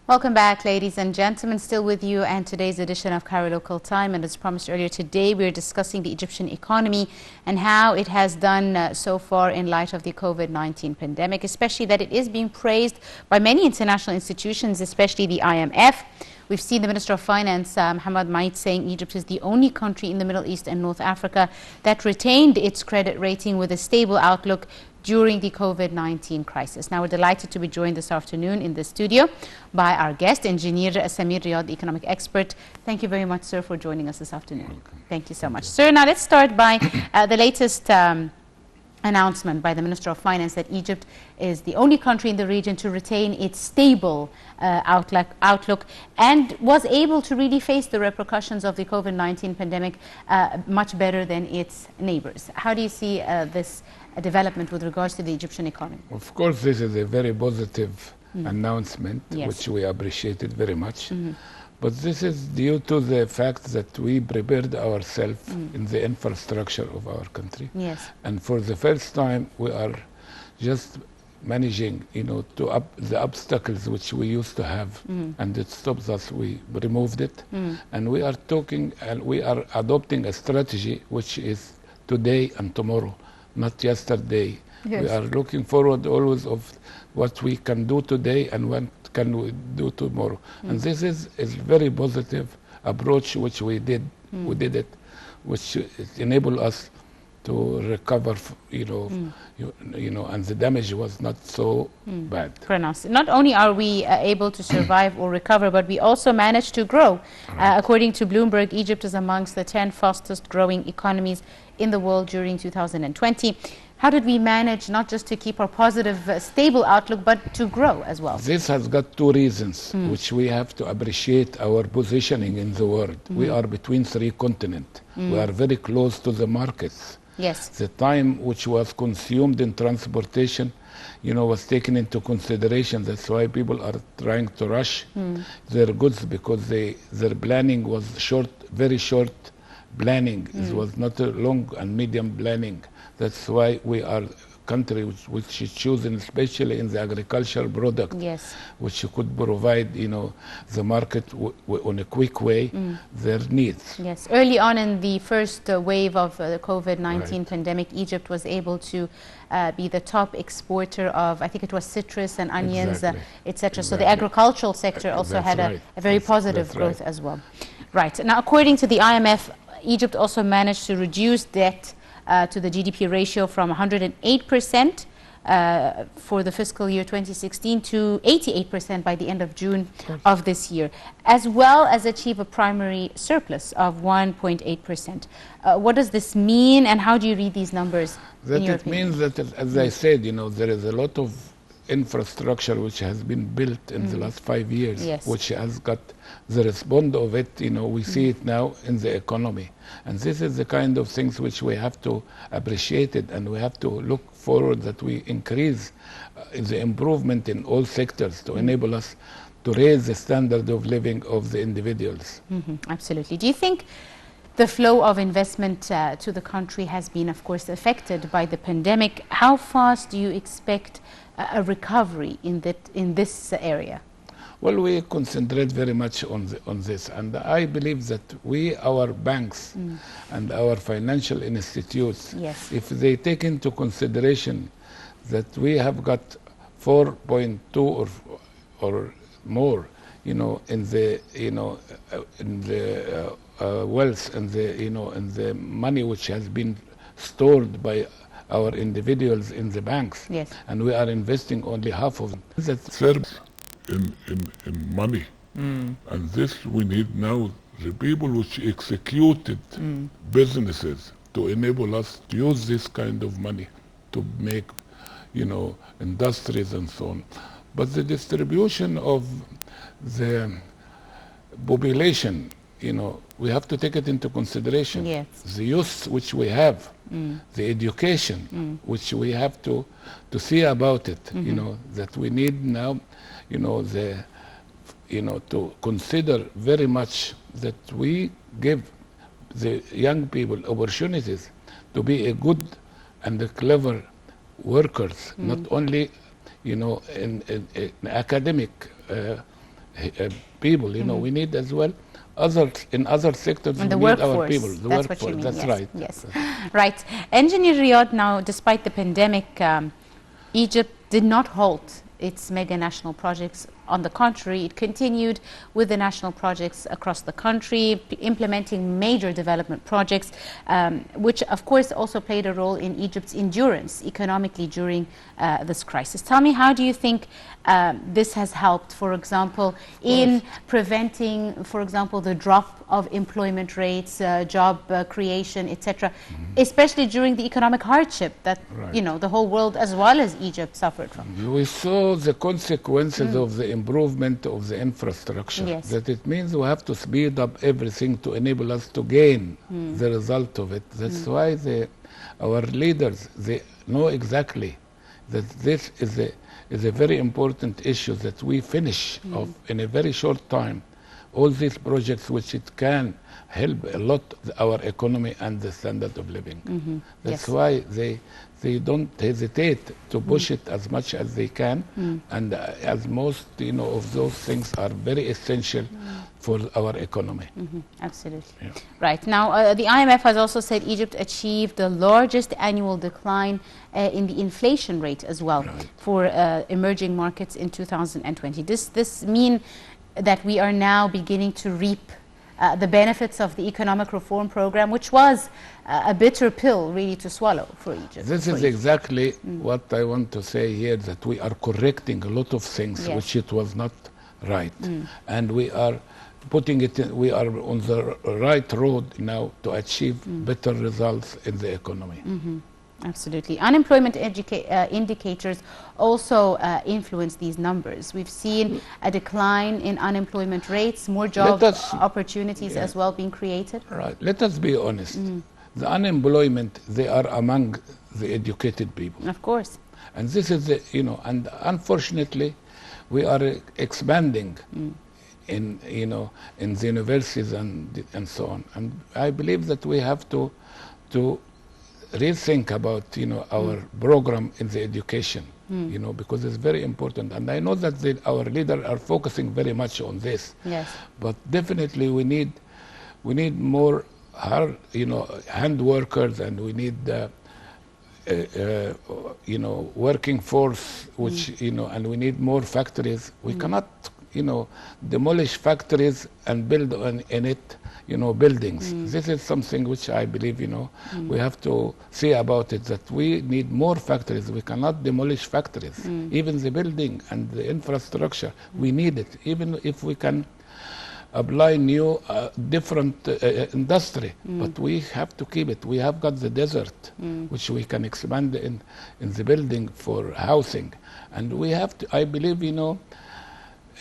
Welcome back, ladies and gentlemen. Still with you and today's edition of Cairo Local Time. And as promised earlier today, we're discussing the Egyptian economy and how it has done so far in light of the COVID-19 pandemic, especially that it is being praised by many international institutions, especially the IMF. We've seen the Minister of Finance, Mohammed Maid, saying Egypt is the only country in the Middle East and North Africa that retained its credit rating with a stable outlook during the COVID-19 crisis. Now, we're delighted to be joined this afternoon in the studio by our guest, engineer Samir Riad, the economic expert. Thank you very much, sir, for joining us this afternoon. Welcome. Thank you so much. Sir, now let's start by the latest announcement by the Minister of Finance that Egypt is the only country in the region to retain its stable outlook and was able to really face the repercussions of the COVID-19 pandemic much better than its neighbors. How do you see this development with regards to the Egyptian economy? Of course, this is a very positive announcement, Yes. which we appreciated very much. But this is due to the fact that we prepared ourselves in the infrastructure of our country. Yes. And for the first time, we are just managing, the obstacles which we used to have, and it stops us. We removed it, and we are talking, and we are adopting a strategy which is today and tomorrow, not yesterday. Yes. We are looking forward always of what we can do today and what can we do tomorrow. And this is a very positive approach which we did. We did it, which enabled us to recover, and the damage was not so bad. Pronounced. Not only are we able to survive or recover, but we also managed to grow. According to Bloomberg, Egypt is amongst the 10 fastest growing economies in the world during 2020. How did we manage not just to keep our positive, stable outlook, but to grow as well? This has got two reasons, which we have to appreciate our positioning in the world. We are between three continents. We are very close to the markets. Yes. The time which was consumed in transportation, was taken into consideration. That's why people are trying to rush their goods, because their planning was short, very short planning. It was not a long and medium planning. That's why we are a country which is chosen, especially in the agricultural product, Yes. which could provide, the market on a quick way, their needs. Yes. Early on in the first wave of the COVID-19 Right. pandemic, Egypt was able to be the top exporter of, I think it was citrus and onions, Exactly. etc. So the Exactly. agricultural sector also That's had right. a very That's positive right. growth as well. Right. Now, according to the IMF, Egypt also managed to reduce debt to the GDP ratio from 108% for the fiscal year 2016 to 88% by the end of June of this year, as well as achieve a primary surplus of 1.8%. What does this mean, and how do you read these numbers That in your it opinion? means that, as I said, there is a lot of infrastructure which has been built in the last 5 years, Yes. which has got the response of it. We see it now in the economy, and this is the kind of things which we have to appreciate it, and we have to look forward that we increase the improvement in all sectors to enable us to raise the standard of living of the individuals. Absolutely. Do you think the flow of investment to the country has been, of course, affected by the pandemic? How fast do you expect a recovery in this area? Well, we concentrate very much on this, and I believe that our banks and our financial institutes, Yes. if they take into consideration that we have got 4.2 or more, in the wealth and the money which has been stored by our individuals in the banks, Yes. and we are investing only half of them. That's Serves in money. And this we need now the people which executed businesses to enable us to use this kind of money to make, industries and so on. But the distribution of the population, we have to take it into consideration. Yes. The youth which we have, the education which we have to see about it, that we need now, to consider very much that we give the young people opportunities to be a good and a clever workers, not only, in academic people. You know, we need as well in other sectors. And the we need our workforce. people. The That's workforce. what you mean. That's Yes. right. Yes. Right. Engineer Riyad, now, despite the pandemic, Egypt did not halt its mega national projects. On the contrary, it continued with the national projects across the country, implementing major development projects, which of course also played a role in Egypt's endurance economically during this crisis. Tell me, how do you think this has helped, for example, in preventing, for example, the drop of employment rates, job creation, etc., especially during the economic hardship that you know the whole world as well as Egypt suffered from? We saw the consequences of the improvement of the infrastructure. Yes. That it means we have to speed up everything to enable us to gain the result of it. That's why our leaders, they know exactly that this is a very important issue, that we finish off in a very short time all these projects, which it can help a lot our economy and the standard of living. That's why they don't hesitate to push it as much as they can, and as most of those things are very essential for our economy. Absolutely. Yeah. Right. Now, the IMF has also said Egypt achieved the largest annual decline in the inflation rate as well for emerging markets in 2020. This mean that we are now beginning to reap the benefits of the economic reform program, which was a bitter pill really to swallow for Egypt. This is exactly what I want to say here, that we are correcting a lot of things which it was not right. And we are putting it in, we are on the right road now to achieve better results in the economy. Absolutely. Unemployment indicators also influence these numbers. We've seen a decline in unemployment rates, more job opportunities as well being created. Right. Let us be honest. The unemployment, they are among the educated people. Of course. And this is and unfortunately, we are expanding in in the universities and so on. And I believe that we have to rethink about our program in the education, because it's very important. And I know that our leaders are focusing very much on this. Yes. But definitely we need more hand workers, and we need working force, which and we need more factories. We cannot demolish factories and build in it buildings. This is something which I believe we have to see about it, that we need more factories. We cannot demolish factories. Even the building and the infrastructure, we need it. Even if we can apply new different industry, but we have to keep it. We have got the desert, which we can expand in the building for housing. And we have to, I believe,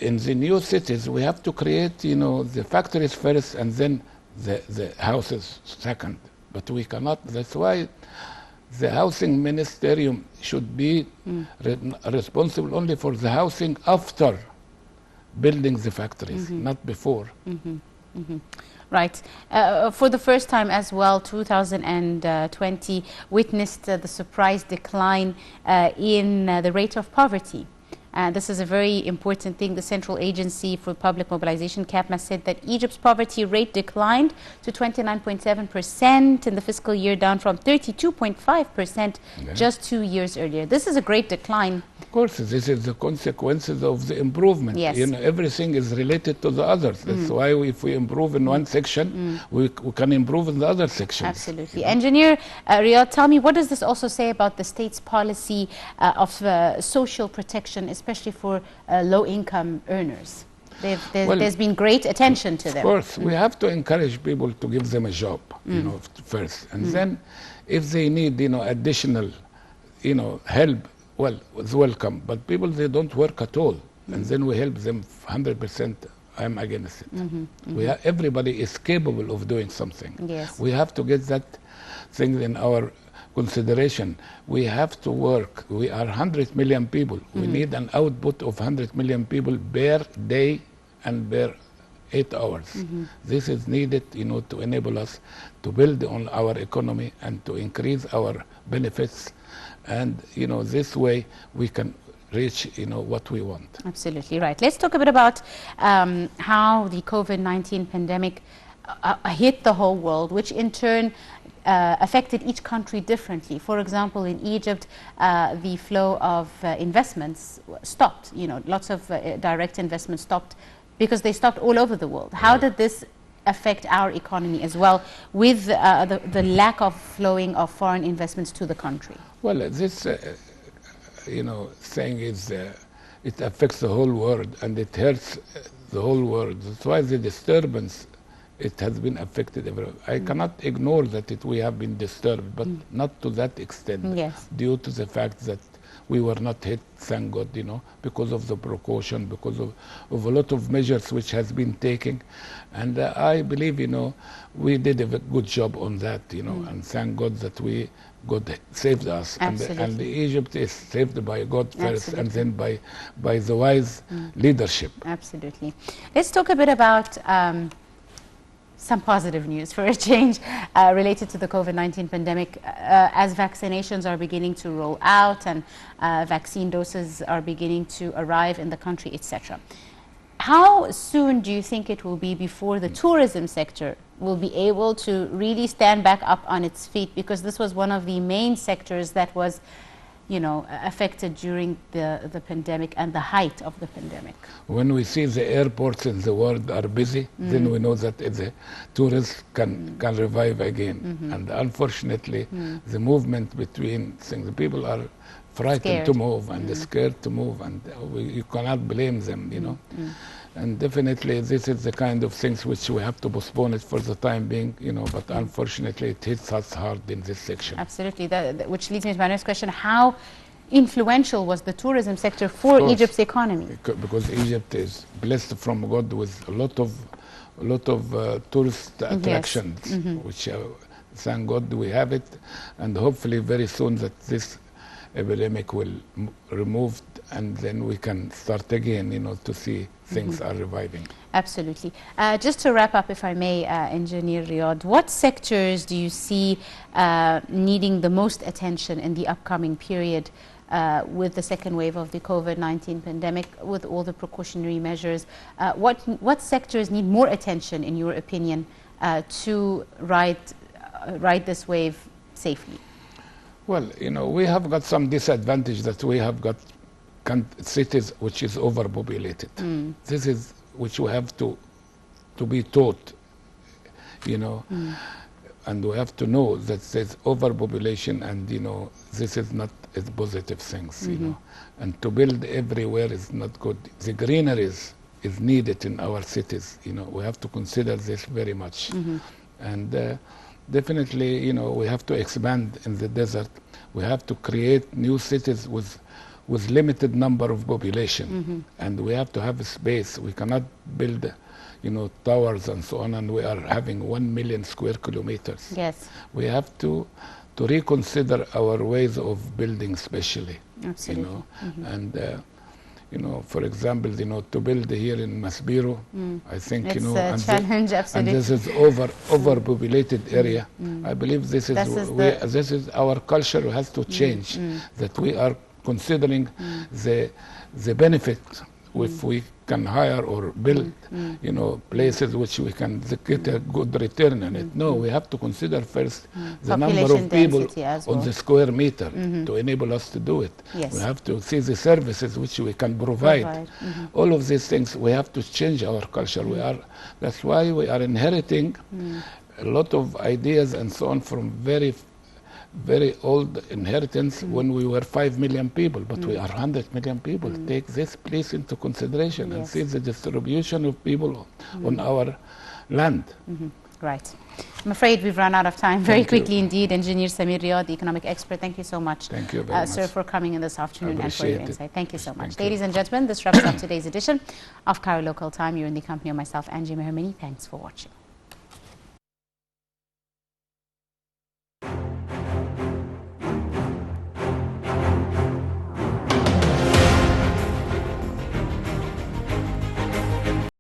in the new cities, we have to create, the factories first and then the houses second. But we cannot. That's why the housing ministerium should be responsible only for the housing after building the factories, not before. Right. For the first time as well, 2020 witnessed the surprise decline in the rate of poverty. This is a very important thing. The Central Agency for Public Mobilization, CAPMA, said that Egypt's poverty rate declined to 29.7% in the fiscal year, down from 32.5% just 2 years earlier. This is a great decline. Of course, this is the consequences of the improvement. Yes. Everything is related to the others. That's why if we improve in one section, we can improve in the other sections. Absolutely. Engineer Riyad, tell me, what does this also say about the state's policy of social protection, especially for low-income earners? There's been great attention to them. Of course, we have to encourage people to give them a job, first. And then if they need, additional, help, well, it's welcome. But people, they don't work at all. And then we help them 100%. I'm against it. Everybody is capable of doing something. Yes. We have to get that thing in our consideration. We have to work. We are 100 million people. We need an output of 100 million people per day and per 8 hours. This is needed, to enable us to build on our economy and to increase our benefits. And, this way we can reach, what we want. Absolutely right. Let's talk a bit about how the COVID-19 pandemic hit the whole world, which in turn affected each country differently. For example, in Egypt, the flow of investments stopped. Lots of direct investments stopped because they stopped all over the world. How did this affect our economy as well, with the lack of flowing of foreign investments to the country? Well, this, thing is, it affects the whole world, and it hurts the whole world. That's why the disturbance, it has been affected everywhere. I cannot ignore that we have been disturbed, but not to that extent. Yes. Due to the fact that we were not hit, thank God, because of the precaution, because of a lot of measures which has been taken. And I believe, we did a good job on that, and thank God that God saved us. And Egypt is saved by God first, and then by the wise leadership. Absolutely. Let's talk a bit about some positive news for a change related to the COVID-19 pandemic. As vaccinations are beginning to roll out and vaccine doses are beginning to arrive in the country, etc. How soon do you think it will be before the tourism sector will be able to really stand back up on its feet? Because this was one of the main sectors that was affected during the pandemic and the height of the pandemic. When we see the airports in the world are busy, then we know that the tourists can revive again. And unfortunately, the movement between things, the people are frightened to move and scared to move, and you cannot blame them, And definitely this is the kind of things which we have to postpone it for the time being, but unfortunately it hits us hard in this section. Absolutely, which leads me to my next question. How influential was the tourism sector for Egypt's economy? Because Egypt is blessed from God with a lot of tourist attractions, which thank God we have it, and hopefully very soon that this epidemic will removed, and then we can start again, to see things are reviving. Absolutely. Just to wrap up, if I may, Engineer Riad, what sectors do you see needing the most attention in the upcoming period with the second wave of the COVID-19 pandemic, with all the precautionary measures? What sectors need more attention, in your opinion, to ride this wave safely? Well, we have got some disadvantage that we have got cities which is overpopulated. This is which we have to be taught, and we have to know that there's overpopulation, and this is not a positive things, and to build everywhere is not good. The greeneries is needed in our cities, we have to consider this very much. And definitely, we have to expand in the desert. We have to create new cities with limited number of population, and we have to have a space. We cannot build, towers and so on, and we are having 1 million square kilometers. Yes. We have to reconsider our ways of building, especially. Absolutely. And for example, to build here in Masbiro, I think, it's a challenge, absolutely. And this is overpopulated area. I believe this is our culture has to change, that we are considering the benefit if we can hire or build, places which we can get a good return on it. No, we have to consider first the number of people on the square meter to enable us to do it. Yes. We have to see the services which we can provide. All of these things, we have to change our culture. That's why we are inheriting a lot of ideas and so on from very old inheritance when we were 5 million people, but we are 100 million people. Take this place into consideration and see the distribution of people on our land. Right. I'm afraid we've run out of time very quickly indeed. Engineer Samir Riad, the economic expert, thank you so much. Thank you very much, sir, for coming in this afternoon and for your insight. Thank you so much. Thank you. Ladies and gentlemen, this wraps up today's edition of Cairo Local Time. You're in the company of myself, Angie Mehermani. Thanks for watching.